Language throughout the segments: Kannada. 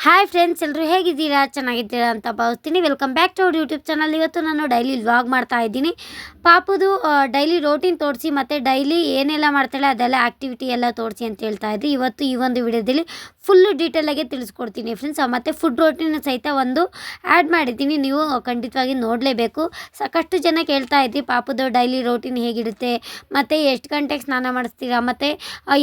ಹಾಯ್ ಫ್ರೆಂಡ್ಸ್, ಎಲ್ಲರೂ ಹೇಗಿದ್ದೀರಾ? ಚೆನ್ನಾಗಿದ್ದೀರಾ ಅಂತ ಭಾವಿಸ್ತೀನಿ. Welcome back to our YouTube channel. ಇವತ್ತು ನಾನು ಡೈಲಿ ವ್ಲಾಗ್ ಮಾಡ್ತಾ ಇದ್ದೀನಿ. ಪಾಪುದು ಡೈಲಿ ರೋಟೀನ್ ತೋರಿಸಿ ಮತ್ತು ಡೈಲಿ ಏನೆಲ್ಲ ಮಾಡ್ತಾಳೆ ಅದೆಲ್ಲ ಆ್ಯಕ್ಟಿವಿಟಿ ಎಲ್ಲ ತೋರಿಸಿ ಅಂತ ಹೇಳ್ತಾ ಇದ್ದೆ. ಇವತ್ತು ಈ ಒಂದು ವಿಡಿಯೋದಲ್ಲಿ ಫುಲ್ಲು ಡೀಟೇಲಾಗಿ ತಿಳಿಸ್ಕೊಡ್ತೀನಿ ಫ್ರೆಂಡ್ಸ್. ಮತ್ತು ಫುಡ್ ರೋಟೀನ್ ಸಹಿತ ಒಂದು ಆ್ಯಡ್ ಮಾಡಿದ್ದೀನಿ, ನೀವು ಖಂಡಿತವಾಗಿ ನೋಡಲೇಬೇಕು. ಸಾಕಷ್ಟು ಜನ ಕೇಳ್ತಾ ಇದ್ದಿ ಪಾಪುದು ಡೈಲಿ ರೋಟೀನ್ ಹೇಗಿರುತ್ತೆ, ಮತ್ತು ಎಷ್ಟು ಗಂಟೆಗೆ ಸ್ನಾನ ಮಾಡಿಸ್ತೀರಾ, ಮತ್ತು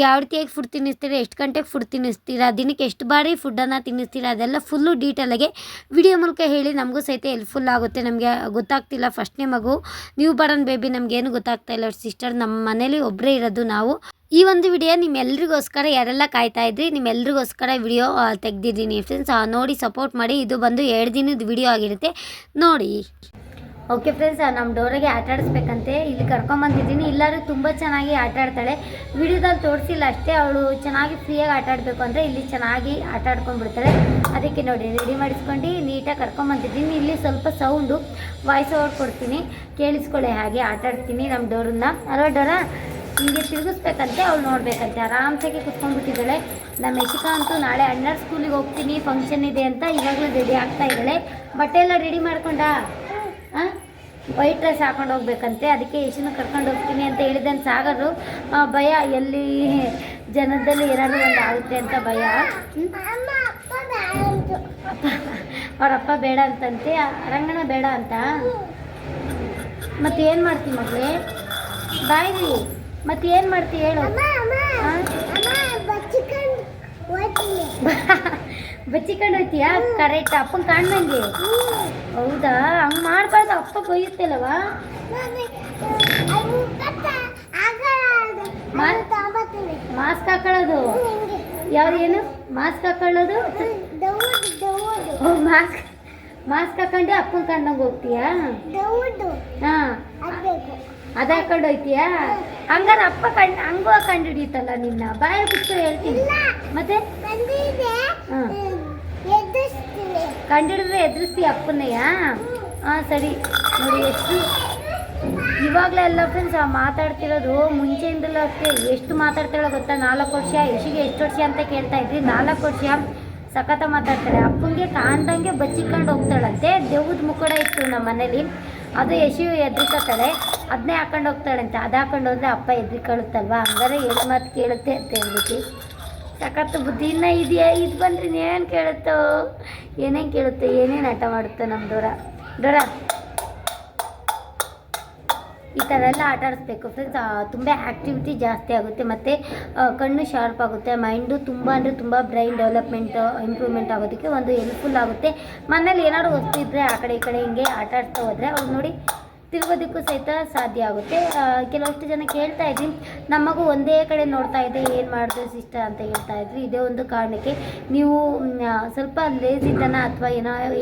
ಯಾವ ರೀತಿಯಾಗಿ ಫುಡ್ ತಿನ್ನಿಸ್ತೀರಾ, ಎಷ್ಟು ಗಂಟೆಗೆ ಫುಡ್ ತಿನ್ನಿಸ್ತೀರಾ, ದಿನಕ್ಕೆ ಎಷ್ಟು ಬಾರಿ ಫುಡ್ಡನ್ನು ತಿನ್ನಿಸ್ತೀರಾ, ಅದೆಲ್ಲ ಫುಲ್ಲು ಡೀಟೇಲಾಗಿ ವಿಡಿಯೋ ಮೂಲಕ ಹೇಳಿ ನಮಗೂ ಸಹಿತ ಹೆಲ್ಪ್ಫುಲ್ ಆಗುತ್ತೆ. ನಮಗೆ ಗೊತ್ತಾಗ್ತಿಲ್ಲ, ಫಸ್ಟ್ನೇ ಮಗು ನ್ಯೂ ಬಾರ್ನ್ ಬೇಬಿ, ನಮಗೇನು ಗೊತ್ತಾಗ್ತಾ ಇಲ್ಲ ಸಿಸ್ಟರ್. ನಮ್ಮ ಮನೇಲಿ ಒಬ್ಬರೇ ಇರೋದು ನಾವು. ಈ ಒಂದು ವಿಡಿಯೋ ನಿಮ್ಮೆಲ್ಲರಿಗೋಸ್ಕರ, ಯಾರೆಲ್ಲ ಕಾಯ್ತಾ ಇದ್ರಿ ನಿಮ್ಮೆಲ್ಲರಿಗೋಸ್ಕರ ವಿಡಿಯೋ ತೆಗೆದಿದ್ದೀನಿ ಫ್ರೆಂಡ್ಸ್. ನೋಡಿ ಸಪೋರ್ಟ್ ಮಾಡಿ. ಇದು ಬಂದು 2 ದಿನದ ವಿಡಿಯೋ ಆಗಿರುತ್ತೆ, ನೋಡಿ. ಓಕೆ ಫ್ರೆಂಡ್ಸ್, ನಮ್ಮ ಡೋರಿಗೆ ಆಟ ಆಡಿಸ್ಬೇಕಂತೆ ಇಲ್ಲಿ ಕರ್ಕೊಂಬಂದಿದ್ದೀನಿ. ಎಲ್ಲರೂ ತುಂಬ ಚೆನ್ನಾಗಿ ಆಟ ಆಡ್ತಾಳೆ. ವಿಡಿಯೋದಲ್ಲಿ ತೋರಿಸಿಲ್ಲ ಅಷ್ಟೇ, ಅವಳು ಚೆನ್ನಾಗಿ ಫ್ರೀಯಾಗಿ ಆಟ ಆಡಬೇಕು ಅಂದರೆ ಇಲ್ಲಿ ಚೆನ್ನಾಗಿ ಆಟ ಆಡ್ಕೊಂಡ್ಬಿಡ್ತಾಳೆ. ಅದಕ್ಕೆ ನೋಡಿ ರೆಡಿ ಮಾಡಿಸ್ಕೊಂಡು ನೀಟಾಗಿ ಕರ್ಕೊಂಬಂದಿದ್ದೀನಿ. ಇಲ್ಲಿ ಸ್ವಲ್ಪ ಸೌಂಡು ವಾಯ್ಸ್ ಓವರ್ ಕೊಡ್ತೀನಿ, ಕೇಳಿಸ್ಕೊಳ್ಳಿ. ಹಾಗೆ ಆಟ ಆಡ್ತೀನಿ ನಮ್ಮ ಡೋರನ್ನ. ಅಲ್ವಾ ಡೋರ? ಹೀಗೆ ತಿರುಗಿಸ್ಬೇಕಂತೆ, ಅವಳು ನೋಡಬೇಕಂತೆ. ಆರಾಮ್ಸಾಗಿ ಕುತ್ಕೊಂಡ್ಬಿಟ್ಟಿದ್ದಾಳೆ. ನಮ್ಮ ಯಶಿಕಾ ಅಂತೂ ನಾಳೆ ಅಣ್ಣರ ಸ್ಕೂಲಿಗೆ ಹೋಗ್ತೀನಿ, ಫಂಕ್ಷನ್ ಇದೆ ಅಂತ ಇವಾಗಲೂ ರೆಡಿ ಆಗ್ತಾ ಇದ್ದಾಳೆ. ಬಟ್ಟೆ ಎಲ್ಲ ರೆಡಿ ಮಾಡ್ಕೊಂಡ? ವೈಟ್ ಡ್ರೆಸ್ ಹಾಕೊಂಡು ಹೋಗ್ಬೇಕಂತೆ. ಅದಕ್ಕೆ ಯಶನ ಕರ್ಕೊಂಡು ಹೋಗ್ತೀನಿ ಅಂತ ಹೇಳಿದ್ದಾನೆ ಸಾಗರು. ಭಯ, ಎಲ್ಲಿ ಜನದಲ್ಲಿ ಏನಾದರೂ ಒಂದು ಆಗುತ್ತೆ ಅಂತ ಭಯ. ಅವರಪ್ಪ ಬೇಡ ಅಂತಂತೆ, ರಂಗಣ ಬೇಡ ಅಂತ. ಮತ್ತೆ ಏನು ಮಾಡ್ತೀವಿ ಮಗಳೇ? ಬಾಯ್ರಿ, ಮತ್ತೆ ಏನು ಮಾಡ್ತೀವಿ ಹೇಳು? ಬಚ್ಚಿಕೊಂಡು ಹೋಯ್ತೀಯಾ? ಕರೆಕ್ಟ್, ಅಪ್ಪನ ಕಾಣ್ದಂಗೆ. ಹೌದಾ? ಹಂಗೆ ಮಾಡಬಾರ್ದು, ಅಪ್ಪ ಬೈಯುತ್ತಲ್ಲವ. ಮಾಸ್ಕ್ ಹಾಕೊಳ್ಳೋದು ಯಾವ್ದೇನು? ಮಾಸ್ಕ್ ಹಾಕೊಳ್ಳೋದು, ಮಾಸ್ಕ್ ಹಾಕೊಂಡು ಅಪ್ಪನ ಕಂಡಂಗೆ ಹೋಗ್ತೀಯಾ? ಹಾಂ, ಅದು ಹಾಕೊಂಡು ಹೋಯ್ತೀಯಾ? ಹಂಗಾರೆ ಅಪ್ಪ ಹಂಗೂ ಹಾಕೊಂಡು ಹಿಡಿಯುತ್ತಲ್ಲ ನಿನ್ನ. ಬಾಯ ಬಿಟ್ಟು ಹೇಳ್ತೀನಿ. ಮತ್ತೆ ಕಂಡಿಡಿದ್ರೆ ಎದುರಿಸ್ತೀಯ ಅಪ್ಪನೆಯ? ಹಾಂ ಸರಿ. ನೋಡಿ ಎಷ್ಟು ಇವಾಗಲೇ ಎಲ್ಲ ಫ್ರೆಂಡ್ಸ್ ಮಾತಾಡ್ತಿರೋದು, ಮುಂಚೆಯಿಂದಲೂ ಅಷ್ಟೇ ಎಷ್ಟು ಮಾತಾಡ್ತಾಳೋ ಗೊತ್ತಾ? 4 ವರ್ಷ. ಯಶಿಗೆ ಎಷ್ಟು ವರ್ಷ ಅಂತ ಕೇಳ್ತಾ ಇದ್ರಿ. 4 ವರ್ಷ ಸಖತ ಮಾತಾಡ್ತಾಳೆ. ಅಪ್ಪನಿಗೆ ಕಾಣ್ದಂಗೆ ಬಚ್ಚಿಕೊಂಡು ಹೋಗ್ತಾಳಂತೆ. ದೆವ್ವದ ಮುಕ್ಕಡ ಇತ್ತು ನಮ್ಮ ಮನೇಲಿ, ಅದು ಯಶು ಎದ್ರಿಕತ್ತಾಳೆ, ಅದನ್ನೇ ಹಾಕೊಂಡು ಹೋಗ್ತಾಳಂತೆ. ಅದು ಹಾಕೊಂಡು ಹೋದರೆ ಅಪ್ಪ ಎದ್ರಿಕೊಳ್ಳುತ್ತಲ್ವ, ಹಂಗಾರೆ ಹೇಳಿ ಮಾತು ಕೇಳುತ್ತೆ ಅಂತ ಹೇಳ್ಬಿಟ್ಟು ಸಖತ್ತು ಬುದ್ಧಿ ಇನ್ನೂ ಇದೆಯಾ? ಇದು ಬಂದರೆ ಏನೇನು ಕೇಳುತ್ತೋ, ಏನೇನು ಕೇಳುತ್ತೆ, ಏನೇನು ಆಟ ಮಾಡುತ್ತೋ ನಮ್ಮ ಡೋರ. ಈ ಥರ ಎಲ್ಲ ಆಟ ಆಡಿಸ್ಬೇಕು ಫ್ರೆಂಡ್ಸ್. ತುಂಬ ಆ್ಯಕ್ಟಿವಿಟಿ ಜಾಸ್ತಿ ಆಗುತ್ತೆ, ಮತ್ತು ಕಣ್ಣು ಶಾರ್ಪ್ ಆಗುತ್ತೆ, ಮೈಂಡು ತುಂಬ ಅಂದರೆ ತುಂಬ ಬ್ರೈನ್ ಡೆವಲಪ್ಮೆಂಟ್ ಇಂಪ್ರೂವ್ಮೆಂಟ್ ಆಗೋದಕ್ಕೆ ಒಂದು ಹೆಲ್ಪ್ಫುಲ್ ಆಗುತ್ತೆ. ಮನೇಲಿ ಏನಾದ್ರು ವಸ್ತು ಇದ್ದರೆ ಆ ಕಡೆ ಈ ಕಡೆ ಹಿಂಗೆ ಆಟ ಆಡ್ತಾ ಹೋದರೆ ಅವ್ರು ನೋಡಿ ತಿರುಗೋದಕ್ಕೂ ಸಹಿತ ಸಾಧ್ಯ ಆಗುತ್ತೆ. ಕೆಲವಷ್ಟು ಜನ ಕೇಳ್ತಾ ಇದ್ರಿ, ನಮಗೂ ಒಂದೇ ಕಡೆ ನೋಡ್ತಾ ಇದೆ, ಏನು ಮಾಡಿದ್ರೆ ಸಿಸ್ಟರ್ ಅಂತ ಹೇಳ್ತಾ ಇದ್ರಿ. ಇದೇ ಒಂದು ಕಾರಣಕ್ಕೆ ನೀವು ಸ್ವಲ್ಪ ಲೇಜಿತನ ಅಥವಾ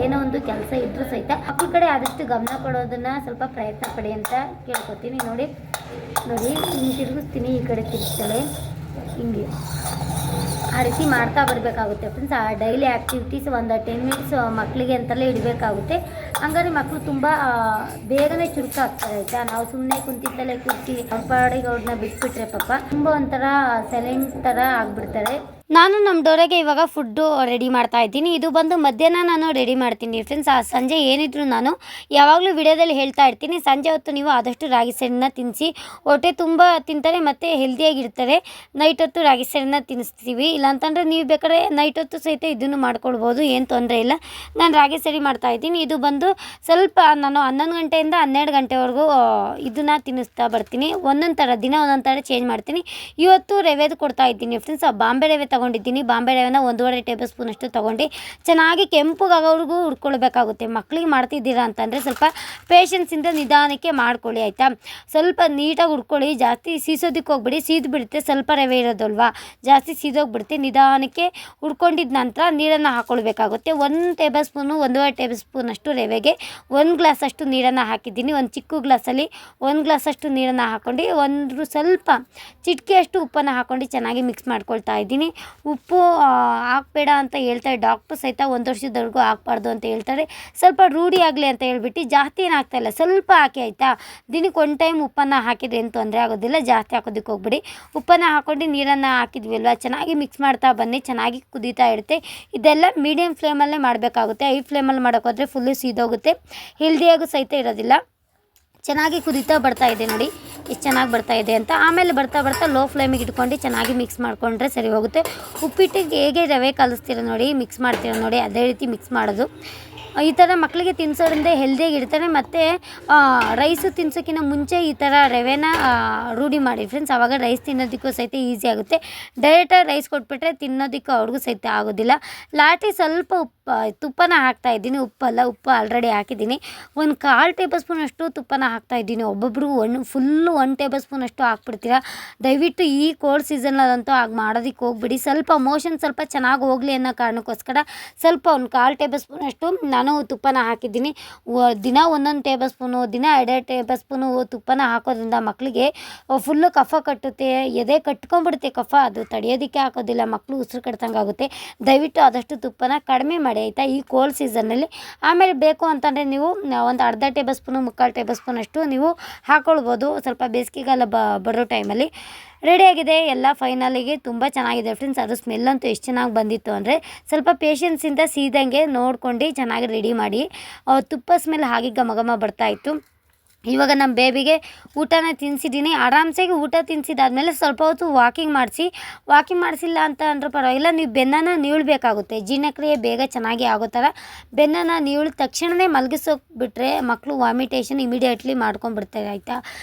ಏನೋ ಒಂದು ಕೆಲಸ ಇದ್ದರೂ ಸಹಿತ ಮಕ್ಕಳ ಕಡೆ ಆದಷ್ಟು ಗಮನ ಕೊಡೋದನ್ನು ಸ್ವಲ್ಪ ಪ್ರಯತ್ನ ಪಡಿ ಅಂತ ಕೇಳ್ಕೊತೀನಿ. ನೋಡಿ ಹಿಂಗೆ ತಿರುಗಿಸ್ತೀನಿ, ಈ ಕಡೆ ತಿರುಗಿಸ್ತಾಳೆ, ಹಿಂಗೆ ಆ ರೀತಿ ಮಾಡ್ತಾ ಬರಬೇಕಾಗುತ್ತೆ ಫ್ರೆಂಡ್ಸ್. ಆ ಡೈಲಿ ಆ್ಯಕ್ಟಿವಿಟೀಸ್ ಒಂದು 10 ಮಿನಿಟ್ಸ್ ಮಕ್ಕಳಿಗೆ ಅಂತಲೇ ಇಡಬೇಕಾಗುತ್ತೆ. ಹಂಗಾರೆ ಮಕ್ಕಳು ತುಂಬ ಬೇಗನೆ ಚುರುಕಾಗ್ತಾರೆ ಆಯಿತಾ. ನಾವು ಸುಮ್ಮನೆ ಕುಂತಿದ್ದಲ್ಲೇ ಕೂರ್ತಿ ಅವ್ರ ಪಾಡಿಗೆ ಅವ್ರನ್ನ ಬಿಟ್ಬಿಟ್ರೆ ಪಾಪ ತುಂಬ ಒಂಥರ ಸೈಲೆಂಟ್ ಥರ ಆಗಿಬಿಡ್ತಾರೆ. ನಾನು ನಮ್ಮ ಡೋರೆಗೆ ಇವಾಗ ಫುಡ್ಡು ರೆಡಿ ಮಾಡ್ತಾ ಇದ್ದೀನಿ. ಇದು ಬಂದು ಮಧ್ಯಾಹ್ನ ನಾನು ರೆಡಿ ಮಾಡ್ತೀನಿ ಫ್ರೆಂಡ್ಸ್. ಸಂಜೆ ಏನಿದ್ರು ನಾನು ಯಾವಾಗಲೂ ವಿಡಿಯೋದಲ್ಲಿ ಹೇಳ್ತಾ ಇರ್ತೀನಿ, ಸಂಜೆ ಹೊತ್ತು ನೀವು ಆದಷ್ಟು ರಾಗಿ ಸೆಣ್ಣನ್ನ ತಿನ್ನಿಸಿ, ಹೊಟ್ಟೆ ತುಂಬ ತಿಂತಾರೆ ಮತ್ತು ಹೆಲ್ದಿಯಾಗಿರ್ತಾರೆ. ನೈಟ್ ಹೊತ್ತು ರಾಗಿ ಸೆಣ್ಣನ್ನ ತಿನ್ನಿಸ್ತೀವಿ. ಇಲ್ಲಾಂತಂದರೆ ನೀವು ಬೇಕಾದ್ರೆ ನೈಟ್ ಹೊತ್ತು ಸಹಿತ ಇದನ್ನು ಮಾಡ್ಕೊಳ್ಬೋದು, ಏನು ತೊಂದರೆ ಇಲ್ಲ. ನಾನು ರಾಗಿ ಸರಿ ಮಾಡ್ತಾಯಿದ್ದೀನಿ. ಇದು ಬಂದು ಸ್ವಲ್ಪ ನಾನು 11 ಗಂಟೆಯಿಂದ 12 ಗಂಟೆವರೆಗೂ ಇದನ್ನು ತಿನ್ನಿಸ್ತಾ ಬರ್ತೀನಿ. ಒಂದೊಂದು ಥರ ದಿನ ಒಂದೊಂದು ಥರ ಚೇಂಜ್ ಮಾಡ್ತೀನಿ. ಇವತ್ತು ರವೆದು ಕೊಡ್ತಾ ಇದ್ದೀನಿ ಫ್ರೆಂಡ್ಸ್. ಬಾಂಬೆ ರವೆ ತೊಗೊಂಡಿದ್ದೀನಿ. ಬಾಂಬೆ ರವೆನ 1.5 ಟೇಬಲ್ ಸ್ಪೂನ್ ಅಷ್ಟು ತೊಗೊಂಡು ಚೆನ್ನಾಗಿ ಕೆಂಪುಗಾಗೋವರೆಗೂ ಹುರ್ಕೊಳ್ಬೇಕಾಗುತ್ತೆ. ಮಕ್ಕಳಿಗೆ ಮಾಡ್ತಿದ್ದೀರಾ ಅಂತಂದರೆ ಸ್ವಲ್ಪ ಪೇಷನ್ಸಿಂದ ನಿಧಾನಕ್ಕೆ ಮಾಡ್ಕೊಳ್ಳಿ ಆಯಿತಾ. ಸ್ವಲ್ಪ ನೀಟಾಗಿ ಹುರ್ಕೊಳ್ಳಿ, ಜಾಸ್ತಿ ಸೀಸೋದಕ್ಕೆ ಹೋಗ್ಬಿಡಿ, ಸೀದು ಬಿಡುತ್ತೆ. ಸ್ವಲ್ಪ ರವೆ ಇರೋದಲ್ವಾ, ಜಾಸ್ತಿ ಸೀದೋಗ್ಬಿಡುತ್ತೆ. ನಿಧಾನಕ್ಕೆ ಹುರ್ಕೊಂಡಿದ್ದ ನಂತರ ನೀರನ್ನು ಹಾಕ್ಕೊಳ್ಬೇಕಾಗುತ್ತೆ. 1 ಟೇಬಲ್ ಸ್ಪೂನು 1.5 ಟೇಬಲ್ ಸ್ಪೂನ್ ಅಷ್ಟು ರವೆಗೆ 1 ಗ್ಲಾಸ್ ಅಷ್ಟು ನೀರನ್ನು ಹಾಕಿದ್ದೀನಿ. ಒಂದು ಚಿಕ್ಕ ಗ್ಲಾಸಲ್ಲಿ 1 ಗ್ಲಾಸ್ ಅಷ್ಟು ನೀರನ್ನು ಹಾಕ್ಕೊಂಡು ಸ್ವಲ್ಪ ಚಿಟಿಕೆಯಷ್ಟು ಉಪ್ಪನ್ನು ಹಾಕ್ಕೊಂಡು ಚೆನ್ನಾಗಿ ಮಿಕ್ಸ್ ಮಾಡ್ಕೊಳ್ತಾ ಇದ್ದೀನಿ. ಉಪ್ಪು ಹಾಕಬೇಡ ಅಂತ ಹೇಳ್ತಾರೆ ಡಾಕ್ಟ್ರು ಸಹಿತ 1 ವರ್ಷದವರೆಗೂ ಹಾಕಬಾರ್ದು ಅಂತ ಹೇಳ್ತಾರೆ. ಸ್ವಲ್ಪ ರೂಢಿ ಆಗಲಿ ಅಂತ ಹೇಳ್ಬಿಟ್ಟು ಜಾಸ್ತಿ ಏನು ಹಾಕ್ತಾಯಿಲ್ಲ, ಸ್ವಲ್ಪ ಹಾಕಿ ಆಯಿತಾ. ದಿನಕ್ಕೆ 1 ಟೈಮ್ ಉಪ್ಪನ್ನು ಹಾಕಿದ್ರೆ ಏನು ತೊಂದರೆ ಆಗೋದಿಲ್ಲ, ಜಾಸ್ತಿ ಹಾಕೋದಕ್ಕೆ ಹೋಗ್ಬಿಡಿ. ಉಪ್ಪನ್ನು ಹಾಕ್ಕೊಂಡು ನೀರನ್ನು ಹಾಕಿದ್ವಿ ಅಲ್ವಾ, ಚೆನ್ನಾಗಿ ಮಿಕ್ಸ್ ಮಾಡ್ತಾ ಬನ್ನಿ, ಚೆನ್ನಾಗಿ ಕುದೀತಾ ಇರುತ್ತೆ. ಇದೆಲ್ಲ ಮೀಡಿಯಮ್ ಫ್ಲೇಮಲ್ಲೇ ಮಾಡಬೇಕಾಗುತ್ತೆ. ಹೈ ಫ್ಲೇಮಲ್ಲಿ ಮಾಡೋಕ್ಕೋದ್ರೆ ಫುಲ್ಲು ಸೀದೋಗುತ್ತೆ, ಹೆಲ್ದಿಯಾಗೂ ಸಹಿತ ಇರೋದಿಲ್ಲ. ಚೆನ್ನಾಗಿ ಕುದೀತಾ ಬರ್ತಾ ಇದೆ ನೋಡಿ, ಎಷ್ಟು ಚೆನ್ನಾಗಿ ಬರ್ತಾ ಇದೆ ಅಂತ. ಆಮೇಲೆ ಬರ್ತಾ ಬರ್ತಾ ಲೋ ಫ್ಲೇಮಿಗೆ ಇಟ್ಕೊಂಡು ಚೆನ್ನಾಗಿ ಮಿಕ್ಸ್ ಮಾಡಿಕೊಂಡ್ರೆ ಸರಿ ಹೋಗುತ್ತೆ. ಉಪ್ಪಿಟ್ಟಿಗೆ ಹೇಗೆ ರವೆ ಕಲಿಸ್ತೀರ ನೋಡಿ, ಮಿಕ್ಸ್ ಮಾಡ್ತೀರ ನೋಡಿ, ಅದೇ ರೀತಿ ಮಿಕ್ಸ್ ಮಾಡೋದು. ಈ ಥರ ಮಕ್ಕಳಿಗೆ ತಿನ್ನಿಸೋದ್ರಿಂದ ಹೆಲ್ದಿಯಾಗಿ ಇರ್ತಾರೆ. ಮತ್ತು ರೈಸು ತಿನ್ಸೋಕ್ಕಿಂತ ಮುಂಚೆ ಈ ಥರ ರವೆನ ರೂಢಿ ಮಾಡಿ ಫ್ರೆಂಡ್ಸ್, ಆವಾಗ ರೈಸ್ ತಿನ್ನೋದಕ್ಕೂ ಸಹಿತ ಈಸಿ ಆಗುತ್ತೆ. ಡೈರೆಕ್ಟಾಗಿ ರೈಸ್ ಕೊಟ್ಬಿಟ್ರೆ ತಿನ್ನೋದಕ್ಕೂ ಅವ್ರಿಗೂ ಸಹಿತ ಆಗೋದಿಲ್ಲ. ಲಾಟಿ ಸ್ವಲ್ಪ ತುಪ್ಪನ ಹಾಕ್ತಾಯಿದ್ದೀನಿ, ಉಪ್ಪು ಆಲ್ರೆಡಿ ಹಾಕಿದ್ದೀನಿ. 1/4 ಟೇಬಲ್ ಸ್ಪೂನಷ್ಟು ತುಪ್ಪನ ಹಾಕ್ತಾಯಿದ್ದೀನಿ. ಒಬ್ಬೊಬ್ಬರು 1 ಟೇಬಲ್ ಸ್ಪೂನಷ್ಟು ಹಾಕ್ಬಿಡ್ತೀರಾ. ದಯವಿಟ್ಟು ಈ ಕೋಲ್ಡ್ ಸೀಸನಲ್ಲಂತೂ ಹಾಗೆ ಮಾಡೋದಕ್ಕೆ ಹೋಗ್ಬಿಡಿ. ಸ್ವಲ್ಪ ಮೋಷನ್ ಸ್ವಲ್ಪ ಚೆನ್ನಾಗಿ ಹೋಗಲಿ ಅನ್ನೋ ಕಾರಣಕ್ಕೋಸ್ಕರ ಸ್ವಲ್ಪ 1/4 ಟೇಬಲ್ ಸ್ಪೂನಷ್ಟು ನಾನು ತುಪ್ಪನ ಹಾಕಿದ್ದೀನಿ. ದಿನ 1 ಟೇಬಲ್ ಸ್ಪೂನು, ದಿನ 2 ಟೇಬಲ್ ಸ್ಪೂನು ತುಪ್ಪನ ಹಾಕೋದ್ರಿಂದ ಮಕ್ಕಳಿಗೆ ಫುಲ್ಲು ಕಫ ಕಟ್ಟುತ್ತೆ, ಎದೆ ಕಟ್ಕೊಂಡ್ಬಿಡುತ್ತೆ ಕಫ. ಅದು ತಡೆಯೋದಕ್ಕೆ ಹಾಕೋದಿಲ್ಲ, ಮಕ್ಕಳು ಉಸಿರು ಕಟ್ದಂಗೆ ಆಗುತ್ತೆ. ದಯವಿಟ್ಟು ಆದಷ್ಟು ತುಪ್ಪನ ಕಡಿಮೆ ಮಾಡಿ ಆಯಿತಾ, ಈ ಕೋಲ್ಡ್ ಸೀಸನ್ನಲ್ಲಿ. ಆಮೇಲೆ ಬೇಕು ಅಂತಂದರೆ ನೀವು ಒಂದು ಅರ್ಧ ಟೇಬಲ್ ಸ್ಪೂನು, 3/4 ಟೇಬಲ್ ಸ್ಪೂನಷ್ಟು ನೀವು ಹಾಕ್ಕೊಳ್ಬೋದು, ಸ್ವಲ್ಪ ಬೇಸಿಗೆಗಾಲ ಬರೋ ಟೈಮಲ್ಲಿ. ರೆಡಿಯಾಗಿದೆ ಎಲ್ಲ ಫೈನಲಿಗೆ, ತುಂಬ ಚೆನ್ನಾಗಿದೆ ಫ್ರೆಂಡ್ಸ್. ಅದು ಸ್ಮೆಲ್ಲಂತೂ ಎಷ್ಟು ಚೆನ್ನಾಗಿ ಬಂದಿತ್ತು ಅಂದರೆ ಸ್ವಲ್ಪ ಪೇಷನ್ಸಿಂದ ಸೀದಂಗೆ ನೋಡ್ಕೊಂಡು ಚೆನ್ನಾಗಿ ರೆಡಿ ಮಾಡಿ. ತುಪ್ಪ ಸ್ಮೆಲ್ ಹಾಗೆ ಘಮ ಘಮ ಬರ್ತಾಯಿತ್ತು. ಇವಾಗ ನಮ್ಮ ಬೇಬಿಗೆ ಊಟನ ತಿನ್ನಿಸಿದ್ದೀನಿ. ಆರಾಮ್ಸೆ ಊಟ ತಿನ್ನಿಸಿದಾದ್ಮೇಲೆ ಸ್ವಲ್ಪ ಹೊತ್ತು ವಾಕಿಂಗ್ ಮಾಡಿಸಿಲ್ಲ ಅಂತ ಅಂದರೂ ಪರವಾಗಿಲ್ಲ, ನೀವು ಬೆನ್ನನ್ನು ನೀಳಬೇಕಾಗುತ್ತೆ. ಜೀರ್ಣಕ್ರಿಯೆ ಬೇಗ ಚೆನ್ನಾಗಿ ಆಗೋ ಥರ ಬೆನ್ನನ್ನು ನೀಳಿದ ತಕ್ಷಣವೇ ಮಲಗಿಸೋಕ್ಬಿಟ್ರೆ ಮಕ್ಕಳು ವಾಮಿಟೇಷನ್ ಇಮಿಡಿಯೇಟ್ಲಿ ಮಾಡ್ಕೊಂಡ್ಬಿಡ್ತಾರೆ ಆಯಿತಾ.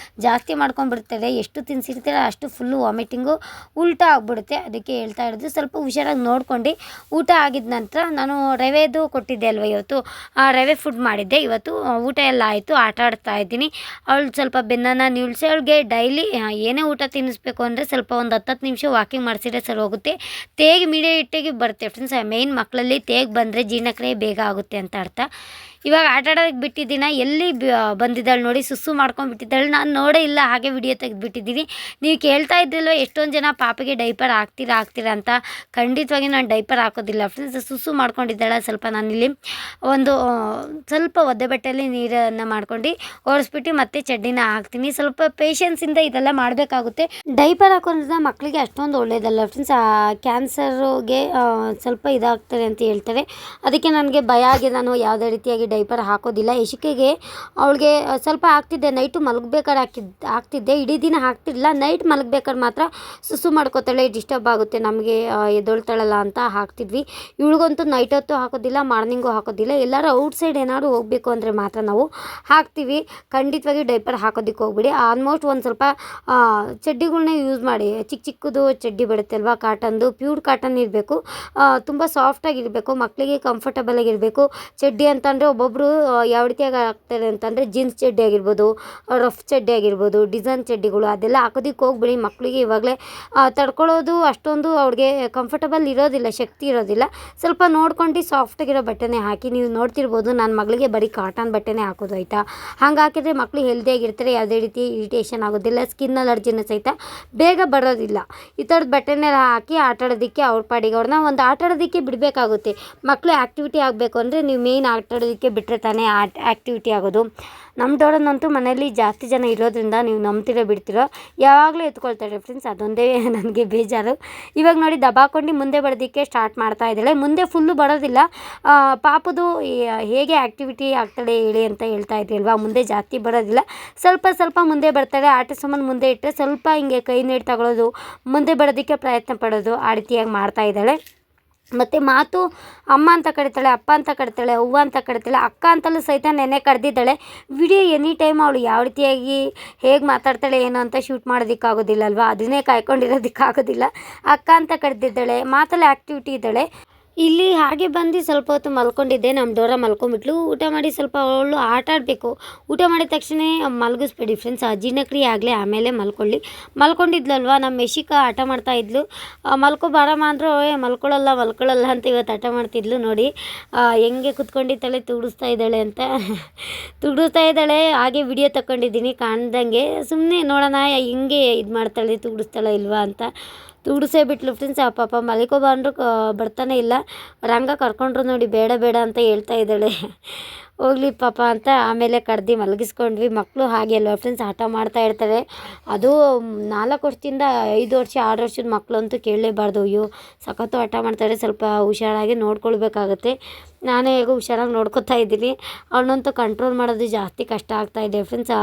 ಜಾಸ್ತಿ ಮಾಡ್ಕೊಂಡ್ಬಿಡ್ತಾರೆ, ಎಷ್ಟು ತಿನ್ನಿಸಿರ್ತೀರ ಅಷ್ಟು ಫುಲ್ಲು ವಾಮಿಟಿಂಗು ಉಲ್ಟಾ ಆಗಿಬಿಡುತ್ತೆ. ಅದಕ್ಕೆ ಹೇಳ್ತಾ ಇರೋದು, ಸ್ವಲ್ಪ ಹುಷಾರಾಗಿ ನೋಡ್ಕೊಂಡು ಊಟ ಆಗಿದ ನಂತರ ನಾನು ರವೆದು ಕೊಟ್ಟಿದ್ದೆ ಅಲ್ವ ಇವತ್ತು, ಆ ರವೆ ಫುಡ್ ಮಾಡಿದ್ದೆ ಇವತ್ತು. ಊಟ ಎಲ್ಲ ಆಯಿತು, ಆಟ ಆಡ್ತಾ ಇದ್ದೀನಿ. ಅವಳು ಸ್ವಲ್ಪ ಬೆನ್ನನ್ನು ನೀಳಿಸಿ, ಅವಳಿಗೆ ಡೈಲಿ ಏನೇ ಊಟ ತಿನ್ನಿಸ್ಬೇಕು ಅಂದರೆ ಸ್ವಲ್ಪ ಒಂದು 10 ನಿಮಿಷ ವಾಕಿಂಗ್ ಮಾಡಿಸಿದ್ರೆ ಸರಿ ಹೋಗುತ್ತೆ. ತೇಗ್ ಇಮಿಡಿಯೇಟಾಗಿ ಬರುತ್ತೆ ಫ್ರೆಂಡ್ಸ್. ಮೇಯ್ನ್ ಮಕ್ಕಳಲ್ಲಿ ತೇಗ್ ಬಂದರೆ ಜೀರ್ಣಕ್ರಿಯೆ ಬೇಗ ಆಗುತ್ತೆ ಅಂತ ಅರ್ಥ. ಇವಾಗ ಆಟ ಆಡೋದಕ್ಕೆ ಬಿಟ್ಟಿದ್ದೀನ, ಎಲ್ಲಿ ಬಂದಿದ್ದಾಳೆ ನೋಡಿ, ಸುಸ್ಸು ಮಾಡ್ಕೊಂಡ್ಬಿಟ್ಟಿದ್ದಾಳೆ. ನಾನು ನೋಡೇ ಇಲ್ಲ, ಹಾಗೆ ವಿಡಿಯೋ ತೆಗೆದುಬಿಟ್ಟಿದ್ದೀನಿ. ನೀವು ಕೇಳ್ತಾ ಇದ್ದಿಲ್ವ ಎಷ್ಟೊಂದು ಜನ ಪಾಪಿಗೆ ಡೈಪರ್ ಹಾಕ್ತೀರಾ ಅಂತ. ಖಂಡಿತವಾಗಿ ನಾನು ಡೈಪರ್ ಹಾಕೋದಿಲ್ಲ ಫ್ರೆಂಡ್ಸ್. ಸುಸ್ಸು ಮಾಡ್ಕೊಂಡಿದ್ದಾಳೆ. ಸ್ವಲ್ಪ ನಾನಿಲ್ಲಿ ಒಂದು ಸ್ವಲ್ಪ ಒದ್ದೆ ಬಟ್ಟೆಯಲ್ಲಿ ನೀರನ್ನು ಮಾಡ್ಕೊಂಡು ಒರೆಸ್ಬಿಟ್ಟು ಮತ್ತೆ ಚಡ್ಡಿನ ಹಾಕ್ತೀನಿ. ಸ್ವಲ್ಪ ಪೇಷನ್ಸಿಂದ ಇದೆಲ್ಲ ಮಾಡಬೇಕಾಗುತ್ತೆ. ಡೈಪರ್ ಹಾಕೋದ್ರಿಂದ ಮಕ್ಕಳಿಗೆ ಅಷ್ಟೊಂದು ಒಳ್ಳೆಯದಲ್ಲ ಫ್ರೆಂಡ್ಸ್. ಕ್ಯಾನ್ಸರ್ಗೆ ಸ್ವಲ್ಪ ಇದಾಗ್ತದೆ ಅಂತ ಹೇಳ್ತಾರೆ. ಅದಕ್ಕೆ ನನಗೆ ಭಯ ಆಗಿ ನಾನು ಯಾವುದೇ ರೀತಿಯಾಗಿ ಡೈಪರ್ ಹಾಕೋದಿಲ್ಲ. ಯಶಿಕೆಗೆ ಅವಳಿಗೆ ಸ್ವಲ್ಪ ಹಾಕ್ತಿದ್ದೆ, ನೈಟು ಮಲಗಬೇಕಾದ್ರೆ ಹಾಕ್ತಿದ್ದೆ, ಇಡೀ ದಿನ ಹಾಕ್ತಿರಲಿಲ್ಲ. ನೈಟ್ ಮಲಗಬೇಕಾದ್ರೆ ಮಾತ್ರ ಸುಸ್ಸು ಮಾಡ್ಕೋತಾಳೆ, ಡಿಸ್ಟರ್ಬ್ ಆಗುತ್ತೆ ನಮಗೆ, ಎದ್ದೊಳ್ತಾಳಲ್ಲ ಅಂತ ಹಾಕ್ತಿದ್ವಿ. ಇವಳಿಗಂತೂ ನೈಟ್ ಹೊತ್ತು ಹಾಕೋದಿಲ್ಲ, ಮಾರ್ನಿಂಗು ಹಾಕೋದಿಲ್ಲ. ಎಲ್ಲರೂ ಔಟ್ಸೈಡ್ ಏನಾದ್ರು ಹೋಗಬೇಕು ಅಂದರೆ ಮಾತ್ರ ನಾವು ಹಾಕ್ತೀವಿ. ಖಂಡಿತವಾಗಿ ಡೈಪರ್ ಹಾಕೋದಕ್ಕೆ ಹೋಗ್ಬಿಡಿ. ಆಲ್ಮೋಸ್ಟ್ ಒಂದು ಸ್ವಲ್ಪ ಚಡ್ಡಿಗಳ್ನ ಯೂಸ್ ಮಾಡಿ. ಚಿಕ್ಕದು ಚಡ್ಡಿ ಬರುತ್ತೆ ಅಲ್ವಾ, ಕಾಟನ್ದು, ಪ್ಯೂರ್ ಕಾಟನ್ ಇರಬೇಕು, ತುಂಬ ಸಾಫ್ಟಾಗಿರಬೇಕು, ಮಕ್ಕಳಿಗೆ ಕಂಫರ್ಟಬಲ್ ಆಗಿರಬೇಕು. ಚಡ್ಡಿ ಅಂತಂದರೆ ಒಬ್ಬೊಬ್ಬರು ಯಾವ ರೀತಿಯಾಗಿ ಹಾಕ್ತಾರೆ ಅಂತಂದರೆ ಜೀನ್ಸ್ ಚಡ್ಡಿ ಆಗಿರ್ಬೋದು, ರಫ್ ಚಡ್ಡಿ ಆಗಿರ್ಬೋದು, ಡಿಸೈನ್ ಚಡ್ಡಿಗಳು, ಅದೆಲ್ಲ ಹಾಕೋದಕ್ಕೆ ಹೋಗ್ಬಿಡಿ. ಮಕ್ಕಳಿಗೆ ಇವಾಗಲೇ ತಡ್ಕೊಳ್ಳೋದು ಅಷ್ಟೊಂದು ಅವ್ರಿಗೆ ಕಂಫರ್ಟಬಲ್ ಇರೋದಿಲ್ಲ, ಶಕ್ತಿ ಇರೋದಿಲ್ಲ. ಸ್ವಲ್ಪ ನೋಡ್ಕೊಂಡು ಸಾಫ್ಟಾಗಿರೋ ಬಟ್ಟೆನೇ ಹಾಕಿ. ನೀವು ನೋಡ್ತಿರ್ಬೋದು ನನ್ನ ಮಗಳಿಗೆ ಬರೀ ಕಾಟನ್ ಬಟ್ಟೆನೇ ಹಾಕೋದು ಆಯಿತಾ. ಹಂಗೆ ಹಾಕಿದರೆ ಮಕ್ಕಳು ಹೆಲ್ದಿಯಾಗಿರ್ತಾರೆ, ಯಾವುದೇ ರೀತಿ ಇರಿಟೇಷನ್ ಆಗೋದಿಲ್ಲ, ಸ್ಕಿನ್ ಅಲರ್ಜಿನ ಸಹಿತ ಬೇಗ ಬರೋದಿಲ್ಲ. ಈ ಥರದ್ದು ಬಟ್ಟೆನೆಲ್ಲ ಹಾಕಿ ಆಟ ಆಡೋದಕ್ಕೆ ಅವ್ರ ಪಾಡಿಗೆ ಅವ್ರನ್ನ ಒಂದು ಆಟ ಆಡೋದಕ್ಕೆ ಬಿಡಬೇಕಾಗುತ್ತೆ. ಮಕ್ಕಳು ಆ್ಯಕ್ಟಿವಿಟಿ ಆಗಬೇಕು ಅಂದರೆ ನೀವು ಮೇಯ್ನ್ ಆಟ ಆಡೋದಕ್ಕೆ ಬಿಟ್ಟರೆ ತಾನೇ ಆ್ಯಕ್ಟಿವಿಟಿ ಆಗೋದು. ನಮ್ಮ ದೊಡ್ಡನಂತೂ ಮನೆಯಲ್ಲಿ ಜಾಸ್ತಿ ಜನ ಇರೋದ್ರಿಂದ ನೀವು ನಂಬ್ತಿರೋ ಬಿಡ್ತಿರೋ ಯಾವಾಗಲೂ ಎತ್ಕೊಳ್ತಾರೆ ಫ್ರೆಂಡ್ಸ್. ಅದೊಂದೇ ನನಗೆ ಬೇಜಾರು. ಇವಾಗ ನೋಡಿ ದಬಾಕೊಂಡು ಮುಂದೆ ಬರೋದಕ್ಕೆ ಸ್ಟಾರ್ಟ್ ಮಾಡ್ತಾ ಇದ್ದಾಳೆ. ಮುಂದೆ ಫುಲ್ಲು ಬರೋದಿಲ್ಲ. ಪಾಪದು ಹೇಗೆ ಆ್ಯಕ್ಟಿವಿಟಿ ಆಗ್ತಾಳೆ ಹೇಳಿ ಅಂತ ಹೇಳ್ತಾ ಇದ್ರಿ ಅಲ್ವಾ, ಮುಂದೆ ಜಾಸ್ತಿ ಬರೋದಿಲ್ಲ, ಸ್ವಲ್ಪ ಮುಂದೆ ಬರ್ತಾಳೆ. ಆಟ ಸಾಮಾನು ಮುಂದೆ ಇಟ್ಟರೆ ಸ್ವಲ್ಪ ಹಿಂಗೆ ಕೈ ನೀರು ತಗೊಳ್ಳೋದು, ಮುಂದೆ ಬರೋದಕ್ಕೆ ಪ್ರಯತ್ನ ಪಡೋದು, ಆ ರೀತಿಯಾಗಿ ಮಾಡ್ತಾ ಇದ್ದಾಳೆ. ಮತ್ತು ಮಾತು ಅಮ್ಮ ಅಂತ ಕರಿತಾಳೆ, ಅಪ್ಪ ಅಂತ ಕರಿತಾಳೆ, ಅವ್ವ ಅಂತ ಕರಿತಾಳೆ, ಅಕ್ಕ ಅಂತಲೂ ಸಹಿತ ನೆನ್ನೆ ಕರೆದಿದ್ದಾಳೆ. ವಿಡಿಯೋ ಎನಿ ಟೈಮ್ ಅವಳು ಯಾವ ರೀತಿಯಾಗಿ ಹೇಗೆ ಮಾತಾಡ್ತಾಳೆ ಏನು ಅಂತ ಶೂಟ್ ಮಾಡೋದಕ್ಕಾಗೋದಿಲ್ಲ ಅಲ್ವಾ, ಅದನ್ನೇ ಕಾಯ್ಕೊಂಡಿರೋದಕ್ಕಾಗೋದಿಲ್ಲ. ಅಕ್ಕ ಅಂತ ಕರೆದಿದ್ದಾಳೆ, ಮಾತಲ್ಲಿ ಆ್ಯಕ್ಟಿವಿಟಿ ಇದ್ದಾಳೆ. ಇಲ್ಲಿ ಹಾಗೆ ಬಂದು ಸ್ವಲ್ಪ ಹೊತ್ತು ಮಲ್ಕೊಂಡಿದ್ದೆ. ನಮ್ಮ ಡೋರ ಮಲ್ಕೊಂಡ್ಬಿಟ್ಲು. ಊಟ ಮಾಡಿ ಸ್ವಲ್ಪ ಅವಳು ಆಟ ಆಡಬೇಕು. ಊಟ ಮಾಡಿದ ತಕ್ಷಣ ಮಲಗಿಸ್ಬೇಡಿ ಫ್ರೆಂಡ್ಸ್, ಜೀರ್ಣಕ್ರಿಯೆ ಆಗಲಿ, ಆಮೇಲೆ ಮಲ್ಕೊಂಡಿದ್ಲಲ್ವ. ನಮ್ಮ ಯಶಿಕ ಆಟ ಮಾಡ್ತಾಯಿದ್ಲು. ಬಾರಮ್ಮ ಅಂದರು ಮಲ್ಕೊಳ್ಳಲ್ಲ ಅಂತ ಇವತ್ತು ಆಟ ಮಾಡ್ತಿದ್ಲು. ನೋಡಿ ಹೆಂಗೆ ಕುತ್ಕೊಂಡಿದ್ದಾಳೆ, ತುಡಿಸ್ತಾ ಇದ್ದಾಳೆ ಅಂತ ತುಡಿಸ್ತಾ ಇದ್ದಾಳೆ. ಹಾಗೆ ವಿಡಿಯೋ ತಗೊಂಡಿದ್ದೀನಿ ಕಾಣ್ದಂಗೆ, ಸುಮ್ಮನೆ ನೋಡೋಣ ಹೆಂಗೆ ಇದು ಮಾಡ್ತಾಳೆ, ತುಡಿಸ್ತಾಳೆ ಇಲ್ವಾ ಅಂತ. ತುಡಿಸೇ ಬಿಟ್ಲು ಫ್ರೆಂಡ್ಸ್. ಆ ಪಾಪ ಮಲಿಕೋ ಬಾ ಅಂದರೂ ಬರ್ತಾನೆ ಇಲ್ಲ. ರಂಗ ಕರ್ಕೊಂಡ್ರು ನೋಡಿ, ಬೇಡ ಬೇಡ ಅಂತ ಹೇಳ್ತಾ ಇದ್ದಾಳೆ. ಹೋಗ್ಲಿ ಪಾಪ ಅಂತ ಆಮೇಲೆ ಕಡ್ದು ಮಲಗಿಸ್ಕೊಂಡ್ವಿ. ಮಕ್ಕಳು ಹಾಗೆ ಅಲ್ವಾ ಫ್ರೆಂಡ್ಸ್, ಹಠ ಮಾಡ್ತಾ ಇರ್ತಾರೆ. ಅದು 4 ವರ್ಷದಿಂದ 5 ವರ್ಷ 6 ವರ್ಷದ ಮಕ್ಕಳು ಅಂತೂ ಕೇಳಲೇಬಾರ್ದು. ಅಯ್ಯೋ ಸಖತ್ತು ಹಠ ಮಾಡ್ತಾರೆ. ಸ್ವಲ್ಪ ಹುಷಾರಾಗಿ ನೋಡ್ಕೊಳ್ಬೇಕಾಗತ್ತೆ. ನಾನೇ ಹೇಗೋ ಹುಷಾರಾಗಿ ನೋಡ್ಕೊತಾ ಇದ್ದೀನಿ. ಅವನಂತೂ ಕಂಟ್ರೋಲ್ ಮಾಡೋದು ಜಾಸ್ತಿ ಕಷ್ಟ ಆಗ್ತಾಯಿದೆ ಫ್ರೆಂಡ್ಸ್.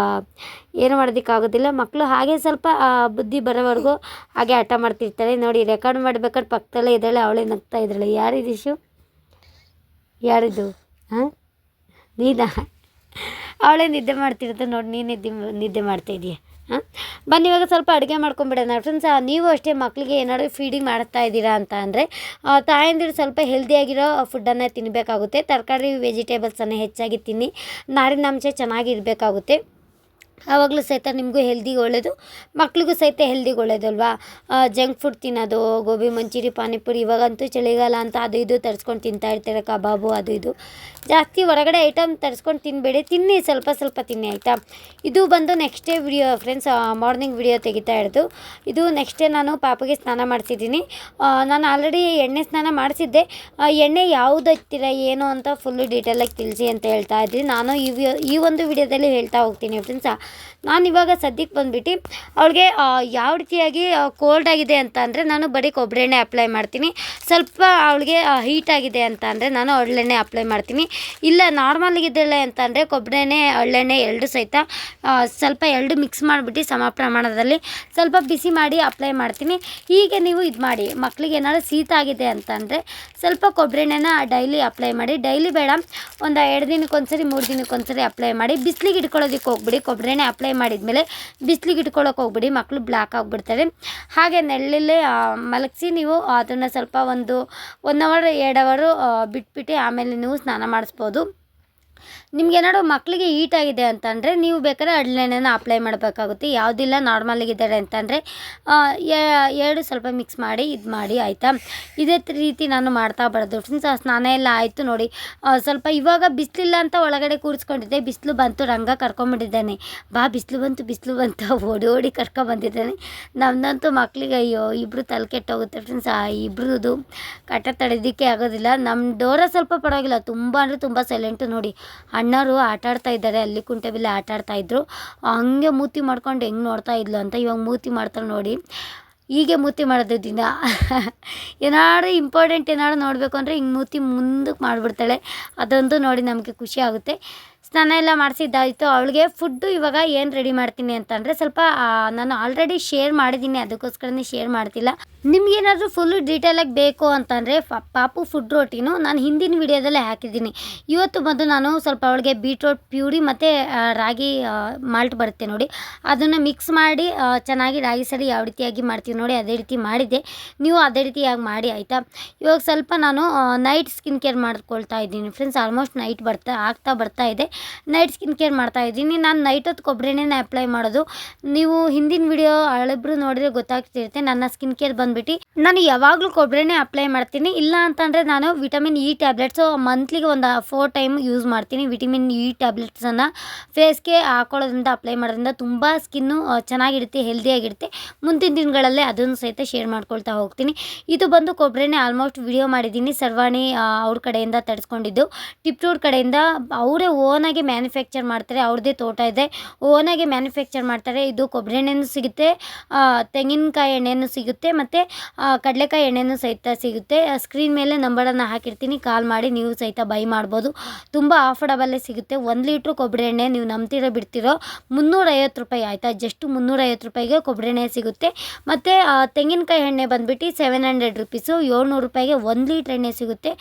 ಏನು ಮಾಡೋದಕ್ಕಾಗೋದಿಲ್ಲ. ಮಕ್ಕಳು ಹಾಗೆ ಸ್ವಲ್ಪ ಬುದ್ಧಿ ಬರೋವರೆಗೂ ಹಾಗೆ ಹಠ ಮಾಡ್ತಿರ್ತಾರೆ. ನೋಡಿ, ರೆಕಾರ್ಡ್ ಮಾಡ್ಬೇಕಾದ್ರೆ ಪಕ್ಕದಲ್ಲೇ ಇದ್ದಾಳೆ, ಅವಳೇ ನಗ್ತಾ ಇದ್ದಾಳೆ. ಯಾರಿದಿಶು? ಯಾರಿದು? ಹಾಂ, ನೀನಾ? ಅವಳೇ ನಿದ್ದೆ ಮಾಡ್ತಿರುತ್ತೆ ನೋಡಿ, ನೀನು ನಿದ್ದೆ ಮಾಡ್ತಾಯಿದ್ದೀಯ. ಹಾಂ, ಬನ್ನಿ ಇವಾಗ ಸ್ವಲ್ಪ ಅಡುಗೆ ಮಾಡ್ಕೊಂಬಿಡೋಣ ಫ್ರೆಂಡ್ಸ್. ನೀವು ಅಷ್ಟೇ ಮಕ್ಕಳಿಗೆ ಏನಾದರೂ ಫೀಡಿಂಗ್ ಮಾಡ್ತಾ ಇದ್ದೀರಾ ಅಂತ ಅಂದರೆ ತಾಯಂದಿರು ಸ್ವಲ್ಪ ಹೆಲ್ದಿಯಾಗಿರೋ ಫುಡ್ಡನ್ನು ತಿನ್ನಬೇಕಾಗುತ್ತೆ. ತರಕಾರಿ ವೆಜಿಟೇಬಲ್ಸನ್ನು ಹೆಚ್ಚಾಗಿ ತಿನ್ನಿ. ನಾರಿನಾಂಶ ಚೆನ್ನಾಗಿರಬೇಕಾಗುತ್ತೆ. ಆವಾಗಲೂ ಸಹಿತ ನಿಮಗೂ ಹೆಲ್ದಿಗೆ ಒಳ್ಳೆಯದು, ಮಕ್ಳಿಗೂ ಸಹಿತ ಹೆಲ್ದಿಗೆ ಒಳ್ಳೆಯದು ಅಲ್ವಾ. ಜಂಕ್ ಫುಡ್ ತಿನ್ನೋದು, ಗೋಬಿ ಮಂಚೂರಿ, ಪಾನಿಪುರಿ, ಇವಾಗಂತೂ ಚಳಿಗಾಲ ಅಂತ ಅದು ಇದು ತರಿಸ್ಕೊಂಡು ತಿಂತಾ ಇರ್ತಾರೆ. ಕಬಾಬು ಅದು ಇದು ಜಾಸ್ತಿ ಹೊರಗಡೆ ಐಟಮ್ ತರಿಸ್ಕೊಂಡು ತಿನ್ನಬೇಡಿ. ತಿನ್ನಿ, ಸ್ವಲ್ಪ ಸ್ವಲ್ಪ ತಿನ್ನಿ ಆಯಿತಾ. ಇದು ಬಂದು next day video friends, morning video ತೆಗಿತಾ ಇರೋದು. ಇದು ನೆಕ್ಸ್ಟ್ ಡೇ ನಾನು ಪಾಪಗೆ ಸ್ನಾನ ಮಾಡಿಸಿದ್ದೀನಿ. ನಾನು ಆಲ್ರೆಡಿ ಎಣ್ಣೆ ಸ್ನಾನ ಮಾಡಿಸಿದ್ದೆ. ಎಣ್ಣೆ ಯಾವುದು ಹಚ್ತೀರ ಏನು ಅಂತ ಫುಲ್ಲು ಡೀಟೇಲಾಗಿ ತಿಳಿಸಿ ಅಂತ ಹೇಳ್ತಾ ಇದ್ದೀನಿ. ನಾನು ಈ ಒಂದು ವಿಡಿಯೋದಲ್ಲಿ ಹೇಳ್ತಾ ಹೋಗ್ತೀನಿ ಫ್ರೆಂಡ್ಸ್. ನಾನು ಇವಾಗ ಸದ್ಯಕ್ಕೆ ಬಂದುಬಿಟ್ಟು ಅವಳಿಗೆ ಯಾವ ರೀತಿಯಾಗಿ ಕೋಲ್ಡ್ ಆಗಿದೆ ಅಂತ ಅಂದರೆ ನಾನು ಬರೀ ಕೊಬ್ಬರಿ ಎಣ್ಣೆ ಅಪ್ಲೈ ಮಾಡ್ತೀನಿ. ಸ್ವಲ್ಪ ಅವಳಿಗೆ ಹೀಟ್ ಆಗಿದೆ ಅಂತ ಅಂದರೆ ನಾನು ಒಳ್ಳೆಣ್ಣೆ ಅಪ್ಲೈ ಮಾಡ್ತೀನಿ. ಇಲ್ಲ ನಾರ್ಮಲ್ಗಿದ್ದಾಳೆ ಅಂತ ಅಂದರೆ ಕೊಬ್ಬರಿ ಎಣ್ಣೆ ಒಳ್ಳೆಣ್ಣೆ ಎರಡು ಸಹಿತ ಸ್ವಲ್ಪ ಎರಡು ಮಿಕ್ಸ್ ಮಾಡಿಬಿಟ್ಟು ಸಮ ಪ್ರಮಾಣದಲ್ಲಿ ಸ್ವಲ್ಪ ಬಿಸಿ ಮಾಡಿ ಅಪ್ಲೈ ಮಾಡ್ತೀನಿ. ಹೀಗೆ ನೀವು ಇದು ಮಾಡಿ. ಮಕ್ಕಳಿಗೆ ಏನಾದರೂ ಶೀತ ಆಗಿದೆ ಅಂತ ಅಂದರೆ ಸ್ವಲ್ಪ ಕೊಬ್ಬರಿ ಎಣ್ಣೆನ ಡೈಲಿ ಅಪ್ಲೈ ಮಾಡಿ. ಡೈಲಿ ಬೇಡ, ಒಂದು 2 ದಿನಕ್ಕೊಂದ್ಸರಿ 3 ದಿನಕ್ಕೊಂದ್ಸರಿ ಅಪ್ಲೈ ಮಾಡಿ. ಬಿಸಿಲಿಗೆ ಇಟ್ಕೊಳ್ಳೋದಕ್ಕೆ ಹೋಗ್ಬಿಡಿ. ಕೊಬ್ಬರಿ ಎಣ್ಣೆ ಅಪ್ಲೈ ಮಾಡಿದ್ಮೇಲೆ ಬಿಸಿಲಿಗೆ ಇಟ್ಕೊಳ್ಳೋಕೆ ಹೋಗ್ಬಿಡಿ, ಮಕ್ಕಳು ಬ್ಲ್ಯಾಕ್ ಆಗಿಬಿಡ್ತಾರೆ. ಹಾಗೆ ನೆಳ್ಳಲ್ಲೇ ಮಲಗಿಸಿ ನೀವು ಅದನ್ನು ಸ್ವಲ್ಪ 1 ಅವರ್ 2 ಅವರು ಬಿಟ್ಬಿಟ್ಟು ಆಮೇಲೆ ನೀವು ಸ್ನಾನ ಮಾಡಿಸ್ಬೋದು. ನಿಮ್ಗೇನಾದ್ರು ಮಕ್ಕಳಿಗೆ ಹೀಟ್ ಆಗಿದೆ ಅಂತಂದರೆ ನೀವು ಬೇಕಾದ್ರೆ ಹರಳೆಣ್ಣೆನ ಅಪ್ಲೈ ಮಾಡಬೇಕಾಗುತ್ತೆ. ಯಾವುದಿಲ್ಲ ನಾರ್ಮಲಾಗಿದ್ದಾರೆ ಅಂತಂದರೆ ಎರಡು ಸ್ವಲ್ಪ ಮಿಕ್ಸ್ ಮಾಡಿ ಇದು ಮಾಡಿ ಆಯಿತಾ. ಇದೇ ರೀತಿ ನಾನು ಮಾಡ್ತಾ ಬರೋದು ಫ್ರೆಂಡ್ಸ್. ಸ್ನಾನ ಎಲ್ಲ ಆಯಿತು ನೋಡಿ. ಸ್ವಲ್ಪ ಇವಾಗ ಬಿಸಿಲಿಲ್ಲ ಅಂತ ಒಳಗಡೆ ಕೂರಿಸ್ಕೊಂಡಿದ್ದೆ. ಬಿಸಿಲು ಬಂತು, ರಂಗ ಕರ್ಕೊಂಬಿಟ್ಟಿದ್ದಾನೆ. ಬಾ ಬಿಸಿಲು ಬಂತು ಓಡಿ ಕರ್ಕೊಂಬಂದಿದ್ದಾನೆ. ನಮ್ಮದಂತೂ ಮಕ್ಕಳಿಗೆ ಅಯ್ಯೋ ಇಬ್ಬರು ತಲೆ ಕೆಟ್ಟೋಗುತ್ತೆ ಫ್ರೆಂಡ್ಸ್. ಇಬ್ಬರದು ಕಟ್ಟ ತಡೆಯೋದಕ್ಕೆ ಆಗೋದಿಲ್ಲ. ನಮ್ಮ ಡೋರ ಸ್ವಲ್ಪ ಪರವಾಗಿಲ್ಲ, ತುಂಬ ಅಂದರೆ ತುಂಬ ಸೈಲೆಂಟು ನೋಡಿ. ಅಣ್ಣವರು ಆಟಾಡ್ತಾ ಇದ್ದಾರೆ, ಅಲ್ಲಿ ಕುಂಟೆಬಿಲ್ಲೆ ಆಟಾಡ್ತಾಯಿದ್ರು. ಹಂಗೆ ಮೂತಿ ಮಾಡ್ಕೊಂಡು ಹೆಂಗೆ ನೋಡ್ತಾ ಇದ್ಲು ಅಂತ. ಇವಾಗ ಮೂತಿ ಮಾಡ್ತಾರೆ ನೋಡಿ. ಹೀಗೆ ಮೂತಿ ಮಾಡೋದು ದಿನ. ಏನಾದ್ರು ಇಂಪಾರ್ಟೆಂಟ್ ಏನಾದ್ರು ನೋಡಬೇಕು ಅಂದರೆ ಹಿಂಗೆ ಮೂತಿ ಮುಂದಕ್ಕೆ ಮಾಡಿಬಿಡ್ತಾಳೆ. ಅದಂತೂ ನೋಡಿ ನಮಗೆ ಖುಷಿ ಆಗುತ್ತೆ. ಸ್ನಾನ ಎಲ್ಲ ಮಾಡಿಸಿದ್ದಾಯಿತು. ಅವಳಿಗೆ ಫುಡ್ಡು ಇವಾಗ ಏನು ರೆಡಿ ಮಾಡ್ತೀನಿ ಅಂತಂದರೆ ಸ್ವಲ್ಪ ನಾನು ಆಲ್ರೆಡಿ ಶೇರ್ ಮಾಡಿದ್ದೀನಿ, ಅದಕ್ಕೋಸ್ಕರನೇ ಶೇರ್ ಮಾಡ್ತಿಲ್ಲ. ನಿಮ್ಗೇನಾದರೂ ಫುಲ್ಲು ಡೀಟೇಲಾಗಿ ಬೇಕು ಅಂತಂದರೆ ಪಾಪು ಫುಡ್ ರೋಟಿನು ನಾನು ಹಿಂದಿನ ವಿಡಿಯೋದಲ್ಲೇ ಹಾಕಿದ್ದೀನಿ. ಇವತ್ತು ಬಂದು ನಾನು ಸ್ವಲ್ಪ ಅವಳಿಗೆ ಬೀಟ್ರೋಟ್ ಪ್ಯೂರಿ ಮತ್ತು ರಾಗಿ ಮಾಲ್ಟ್ ಬರುತ್ತೆ ನೋಡಿ, ಅದನ್ನು ಮಿಕ್ಸ್ ಮಾಡಿ ಚೆನ್ನಾಗಿ ರಾಗಿ ಸರಿ ಯಾವ ರೀತಿಯಾಗಿ ಮಾಡ್ತೀವಿ ನೋಡಿ ಅದೇ ರೀತಿ ಮಾಡಿದ್ದೆ. ನೀವು ಅದೇ ರೀತಿಯಾಗಿ ಮಾಡಿ ಆಯಿತಾ. ಇವಾಗ ಸ್ವಲ್ಪ ನಾನು ನೈಟ್ ಸ್ಕಿನ್ ಕೇರ್ ಮಾಡ್ಕೊಳ್ತಾ ಇದ್ದೀನಿ ಫ್ರೆಂಡ್ಸ್. ಆಲ್ಮೋಸ್ಟ್ ನೈಟ್ ಬರ್ತಾ ಇದೆ. ನೈಟ್ ಸ್ಕಿನ್ ಕೇರ್ ಮಾಡ್ತಾಯಿದ್ದೀನಿ. ನಾನು ನೈಟ್ ಹೊತ್ತು ಕೊಬ್ಬರಿ ಎಣ್ಣೆನ ಅಪ್ಲೈ ಮಾಡೋದು. ನೀವು ಹಿಂದಿನ ವಿಡಿಯೋ ಹಳೆಬ್ರು ನೋಡಿದ್ರೆ ಗೊತ್ತಾಗ್ತಿರುತ್ತೆ. ನನ್ನ ಸ್ಕಿನ್ ಕೇರ್ ಬಂದುಬಿಟ್ಟು ನಾನು ಯಾವಾಗಲೂ ಕೊಬ್ಬರಿ ಎಣ್ಣೆ ಅಪ್ಲೈ ಮಾಡ್ತೀನಿ. ಇಲ್ಲ ಅಂತಂದರೆ ನಾನು ವಿಟಮಿನ್ ಇ ಟ್ಯಾಬ್ಲೆಟ್ಸು ಮಂತ್ಲಿಗೆ ಒಂದು 4 ಟೈಮ್ ಯೂಸ್ ಮಾಡ್ತೀನಿ. ವಿಟಮಿನ್ ಇ ಟ್ಯಾಬ್ಲೆಟ್ಸನ್ನು ಫೇಸ್ಗೆ ಹಾಕೊಳ್ಳೋದ್ರಿಂದ ಅಪ್ಲೈ ಮಾಡೋದ್ರಿಂದ ತುಂಬ ಸ್ಕಿನ್ನು ಚೆನ್ನಾಗಿರುತ್ತೆ, ಹೆಲ್ದಿಯಾಗಿರುತ್ತೆ. ಮುಂದಿನ ದಿನಗಳಲ್ಲೇ ಅದನ್ನು ಸಹಿತ ಶೇರ್ ಮಾಡ್ಕೊಳ್ತಾ ಹೋಗ್ತೀನಿ. ಇದು ಬಂದು ಕೊಬ್ಬರಿ ಎಣ್ಣೆ ಆಲ್ಮೋಸ್ಟ್ ವಿಡಿಯೋ ಮಾಡಿದ್ದೀನಿ. ಸರ್ವಾಣಿ ಅವ್ರ ಕಡೆಯಿಂದ ತರಿಸ್ಕೊಂಡಿದ್ದು. ಟಿಪ್ಟೂರ್ ಕಡೆಯಿಂದ ಅವರೇ ಓನಾಗಿ ಮ್ಯಾನುಫ್ಯಾಕ್ಚರ್ ಮಾಡ್ತಾರೆ. ಅವ್ರದ್ದೇ ತೋಟ ಇದೆ, ಓನಾಗಿ ಮ್ಯಾನುಫ್ಯಾಕ್ಚರ್ ಮಾಡ್ತಾರೆ. ಇದು ಕೊಬ್ಬರಿ ಎಣ್ಣೆನೂ ಸಿಗುತ್ತೆ, ತೆಂಗಿನಕಾಯಿ ಎಣ್ಣೆನೂ ಸಿಗುತ್ತೆ, ಮತ್ತು ಕಡಲೆಕಾಯಿ ಎಣ್ಣೆನೂ ಸಹಿತ ಸಿಗುತ್ತೆ. ಸ್ಕ್ರೀನ್ ಮೇಲೆ ನಂಬರನ್ನು ಹಾಕಿರ್ತೀನಿ, ಕಾಲ್ ಮಾಡಿ ನೀವು ಸಹಿತ ಬೈ ಮಾಡ್ಬೋದು. ತುಂಬ ಆಫರ್ಡಬಲ್ಲೇ ಸಿಗುತ್ತೆ. 1 ಲೀಟ್ರ್ ಕೊಬ್ಬರಿ ಎಣ್ಣೆ ನೀವು ನಂಬ್ತಿರೋ ಬಿಡ್ತಿರೋ 350 ರೂಪಾಯಿ ಆಯಿತಾ. ಜಸ್ಟ್ 350 ರೂಪಾಯಿಗೆ ಕೊಬ್ಬರಿ ಎಣ್ಣೆ ಸಿಗುತ್ತೆ. ಮತ್ತು ತೆಂಗಿನಕಾಯಿ ಎಣ್ಣೆ ಬಂದುಬಿಟ್ಟು 700 ರುಪೀಸು, 700 ರೂಪಾಯಿಗೆ 1 ಲೀಟ್ರ್ ಎಣ್ಣೆ ಸಿಗುತ್ತೆ.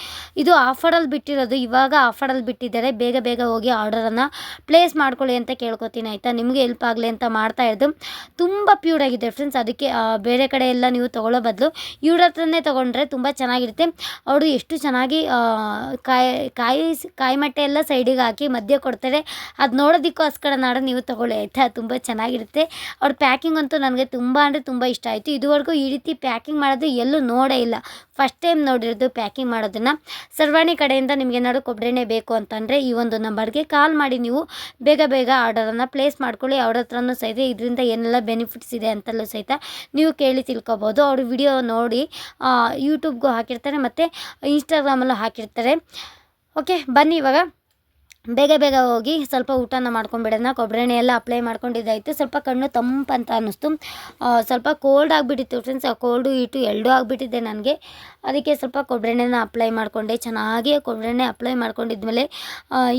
ಇದು ಆಫರಲ್ಲಿ ಬಿಟ್ಟಿರೋದು, ಇವಾಗ ಆಫರಲ್ಲಿ ಬಿಟ್ಟಿದ್ದಾರೆ. ಬೇಗ ಹೋಗಿ ಆರ್ಡರನ್ನು ಪ್ಲೇಸ್ ಮಾಡ್ಕೊಳ್ಳಿ ಅಂತ ಕೇಳ್ಕೊತೀನಿ ಆಯಿತಾ. ನಿಮಗೆ ಹೆಲ್ಪ್ ಆಗಲಿ ಅಂತ ಮಾಡ್ತಾ ಇರೋದು. ತುಂಬ ಪ್ಯೂರ್ ಆಗಿದೆ ಫ್ರೆಂಡ್ಸ್. ಅದಕ್ಕೆ ಬೇರೆ ಕಡೆ ಎಲ್ಲ ನೀವು ತೊಗೊಳ್ಳೋ ಬದಲು ಇವ್ರ ಹತ್ರನೇ ತೊಗೊಂಡ್ರೆ ತುಂಬ ಚೆನ್ನಾಗಿರುತ್ತೆ. ಅವರು ಎಷ್ಟು ಚೆನ್ನಾಗಿ ಕಾಯಿ ಮಟ್ಟೆ ಎಲ್ಲ ಸೈಡಿಗೆ ಹಾಕಿ ಮಧ್ಯೆ ಕೊಡ್ತಾರೆ. ಅದು ನೋಡೋದಕ್ಕೋಸ್ಕರ ನೀವು ತೊಗೊಳ್ಳಿ ಆಯಿತಾ. ತುಂಬ ಚೆನ್ನಾಗಿರುತ್ತೆ. ಅವ್ರ ಪ್ಯಾಕಿಂಗ್ ಅಂತೂ ನನಗೆ ತುಂಬ ಅಂದರೆ ತುಂಬ ಇಷ್ಟ ಆಯಿತು. ಇದುವರೆಗೂ ಈ ರೀತಿ ಪ್ಯಾಕಿಂಗ್ ಮಾಡೋದು ಎಲ್ಲೂ ನೋಡೇ ಇಲ್ಲ. ಫಸ್ಟ್ ಟೈಮ್ ನೋಡಿರೋದು ಪ್ಯಾಕಿಂಗ್ ಮಾಡೋದನ್ನು, ಸರ್ವಾಣಿ ಕಡೆಯಿಂದ ನಿಮ್ಗೆ ಏನಾದ್ರು ಕೊಬ್ಬರಿ ಎಣ್ಣೆ ಬೇಕು ಅಂತಂದರೆ ಈ ಒಂದು ನಂಬರ್ಗೆ ಕಾಲ್ ಮಾಡಿ ನೀವು ಬೇಗ ಬೇಗ ಆರ್ಡರನ್ನು ಪ್ಲೇಸ್ ಮಾಡ್ಕೊಳ್ಳಿ. ಅವ್ರ ಹತ್ರನೂ ಸಹಿತ ಇದರಿಂದ ಏನೆಲ್ಲ ಬೆನಿಫಿಟ್ಸ್ ಇದೆ ಅಂತಲೂ ಸಹಿತ ನೀವು ಕೇಳಿ ತಿಳ್ಕೊಬೋದು. ಅವರು ವಿಡಿಯೋ ನೋಡಿ ಯೂಟ್ಯೂಬ್ಗೂ ಹಾಕಿರ್ತಾರೆ ಮತ್ತು ಇನ್ಸ್ಟಾಗ್ರಾಮಲ್ಲೂ ಹಾಕಿರ್ತಾರೆ. ಓಕೆ, ಬನ್ನಿ ಇವಾಗ ಬೇಗ ಬೇಗ ಹೋಗಿ ಸ್ವಲ್ಪ ಊಟನ ಮಾಡ್ಕೊಂಡ್ಬಿಡೋಣ. ಕೊಬ್ಬರಿ ಎಣ್ಣೆ ಎಲ್ಲ ಅಪ್ಲೈ ಮಾಡ್ಕೊಂಡಿದ್ದಾಯಿತು. ಸ್ವಲ್ಪ ಕಣ್ಣು ತಂಪಂತ ಅನ್ನಿಸ್ತು. ಸ್ವಲ್ಪ ಕೋಲ್ಡ್ ಆಗಿಬಿಟ್ಟಿತ್ತು ಫ್ರೆಂಡ್ಸ್. ಕೋಲ್ಡು ಹೀಟು ಎರಡೂ ಆಗಿಬಿಟ್ಟಿದೆ ನನಗೆ. ಅದಕ್ಕೆ ಸ್ವಲ್ಪ ಕೊಬ್ಬರಿ ಎಣ್ಣೆನ ಅಪ್ಲೈ ಮಾಡಿಕೊಂಡೆ. ಚೆನ್ನಾಗಿ ಕೊಬ್ಬರಿ ಎಣ್ಣೆ ಅಪ್ಲೈ ಮಾಡ್ಕೊಂಡಿದ್ಮೇಲೆ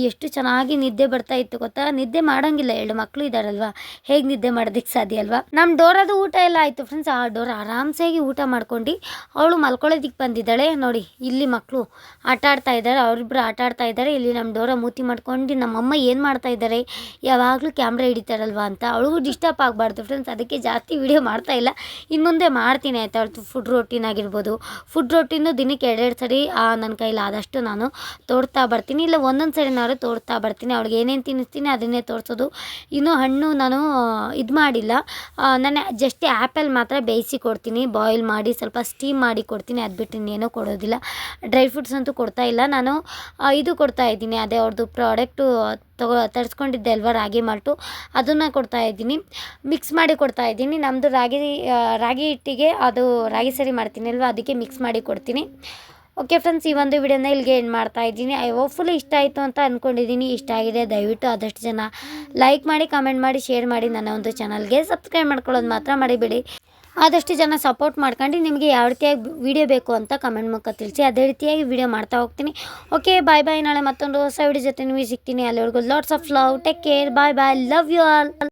ಎಷ್ಟು ಚೆನ್ನಾಗಿ ನಿದ್ದೆ ಬರ್ತಾಯಿತ್ತು ಗೊತ್ತಾ. ನಿದ್ದೆ ಮಾಡೋಂಗಿಲ್ಲ, 2 ಮಕ್ಕಳು ಇದ್ದಾರಲ್ವ, ಹೇಗೆ ನಿದ್ದೆ ಮಾಡೋದಕ್ಕೆ ಸಾಧ್ಯ ಅಲ್ವಾ. ನಮ್ಮ ಡೋರದು ಊಟ ಎಲ್ಲ ಆಯಿತು ಫ್ರೆಂಡ್ಸ್. ಆ ಡೋರ್ ಆರಾಮ್ಸಾಗಿ ಊಟ ಮಾಡ್ಕೊಂಡು ಅವಳು ಮಲ್ಕೊಳ್ಳೋದಕ್ಕೆ ಬಂದಿದ್ದಾಳೆ. ನೋಡಿ ಇಲ್ಲಿ ಮಕ್ಕಳು ಆಟ ಆಡ್ತಾ ಇದ್ದಾರೆ, ಅವರಿಬ್ಬರು ಆಟ ಆಡ್ತಾ ಇದ್ದಾರೆ. ಇಲ್ಲಿ ನಮ್ಮ ಡೋರ ಮೂತಿ ಮಾಡ್ಕೊಂಡು ನಮ್ಮಮ್ಮ ಏನು ಮಾಡ್ತಾ ಇದ್ದಾರೆ, ಯಾವಾಗಲೂ ಕ್ಯಾಮ್ರಾ ಹಿಡಿತಾರಲ್ವ ಅಂತ ಅವಳಿಗೂ ಡಿಸ್ಟರ್ಬ್ ಆಗಬಾರ್ದು ಫ್ರೆಂಡ್ಸ್. ಅದಕ್ಕೆ ಜಾಸ್ತಿ ವಿಡಿಯೋ ಮಾಡ್ತಾ ಇಲ್ಲ, ಇನ್ನು ಮುಂದೆ ಮಾಡ್ತೀನಿ ಆಯಿತಾ. ಅವಳು ಫುಡ್ ರೋಟೀನ್ ಆಗಿರ್ಬೋದು, ಫುಡ್ ರೋಟೀನು ದಿನಕ್ಕೆ 2 ಸರಿ ನನ್ನ ಕೈಲಿ ಆದಷ್ಟು ನಾನು ತೋಡ್ತಾ ಬರ್ತೀನಿ, ಇಲ್ಲ ಒಂದೊಂದು ಸರಿನಾದ್ರು ತೋಡ್ತಾ ಬರ್ತೀನಿ. ಅವಳಿಗೆ ಏನೇನು ತಿನ್ನಿಸ್ತೀನಿ ಅದನ್ನೇ ತೋರಿಸೋದು. ಇನ್ನು ಹಣ್ಣು ನಾನು ಇದು ಮಾಡಿಲ್ಲ, ನಾನು ಜಸ್ಟ್ ಆ್ಯಪಲ್ ಮಾತ್ರ ಬೇಯಿಸಿ ಕೊಡ್ತೀನಿ, ಬಾಯ್ಲ್ ಮಾಡಿ ಸ್ವಲ್ಪ ಸ್ಟೀಮ್ ಮಾಡಿ ಕೊಡ್ತೀನಿ. ಅದು ಬಿಟ್ಟು ಇನ್ನೇನೂ ಕೊಡೋದಿಲ್ಲ. ಡ್ರೈ ಫ್ರೂಟ್ಸ್ ಅಂತೂ ಕೊಡ್ತಾ ಇಲ್ಲ ನಾನು. ಇದು ಕೊಡ್ತಾ ಇದ್ದೀನಿ, ಅದೇ ಅವ್ರದ್ದು ಪ್ರಾಡಕ್ಟು ತರಿಸ್ಕೊಂಡಿದ್ದೆ ಅಲ್ವ, ರಾಗಿ ಮಾಲ್ಟು, ಅದನ್ನು ಕೊಡ್ತಾಯಿದ್ದೀನಿ. ಮಿಕ್ಸ್ ಮಾಡಿ ಕೊಡ್ತಾಯಿದ್ದೀನಿ. ನಮ್ಮದು ರಾಗಿ ಹಿಟ್ಟಿಗೆ ಅದು ರಾಗಿ ಸರಿ ಮಾಡ್ತೀನಿ ಅಲ್ವ, ಅದಕ್ಕೆ ಮಿಕ್ಸ್ ಮಾಡಿ ಕೊಡ್ತೀನಿ. ಓಕೆ ಫ್ರೆಂಡ್ಸ್, ಈ ಒಂದು ವಿಡಿಯೋನ ಇಲ್ಲಿಗೆ ಏನು ಮಾಡ್ತಾಯಿದ್ದೀನಿ. ಹೋಪ್ಫುಲಿ ಇಷ್ಟ ಆಯಿತು ಅಂತ ಅಂದ್ಕೊಂಡಿದ್ದೀನಿ. ಇಷ್ಟ ಆಗಿದೆ ದಯವಿಟ್ಟು ಆದಷ್ಟು ಜನ ಲೈಕ್ ಮಾಡಿ, ಕಮೆಂಟ್ ಮಾಡಿ, ಶೇರ್ ಮಾಡಿ. ನನ್ನ ಒಂದು ಚಾನಲ್ಗೆ ಸಬ್ಸ್ಕ್ರೈಬ್ ಮಾಡ್ಕೊಳ್ಳೋದು ಮಾತ್ರ ಮರಿಬೇಡಿ. ಆದಷ್ಟು ಜನ ಸಪೋರ್ಟ್ ಮಾಡ್ಕೊಂಡು ನಿಮಗೆ ಯಾವ ರೀತಿಯಾಗಿ ವಿಡಿಯೋ ಬೇಕು ಅಂತ ಕಮೆಂಟ್ ಮೂಲಕ ತಿಳಿಸಿ, ಅದೇ ರೀತಿಯಾಗಿ ವಿಡಿಯೋ ಮಾಡ್ತಾ ಹೋಗ್ತೀನಿ. Okay, bye bye. ನಾಳೆ ಮತ್ತೊಂದು ಹೊಸ ವಿಡಿಯೋ ಜೊತೆ ನಿಮಗೆ ಸಿಗ್ತೀನಿ. ಅಲ್ಲಿವರೆಗೂ lots of love, take care, bye bye, love you all.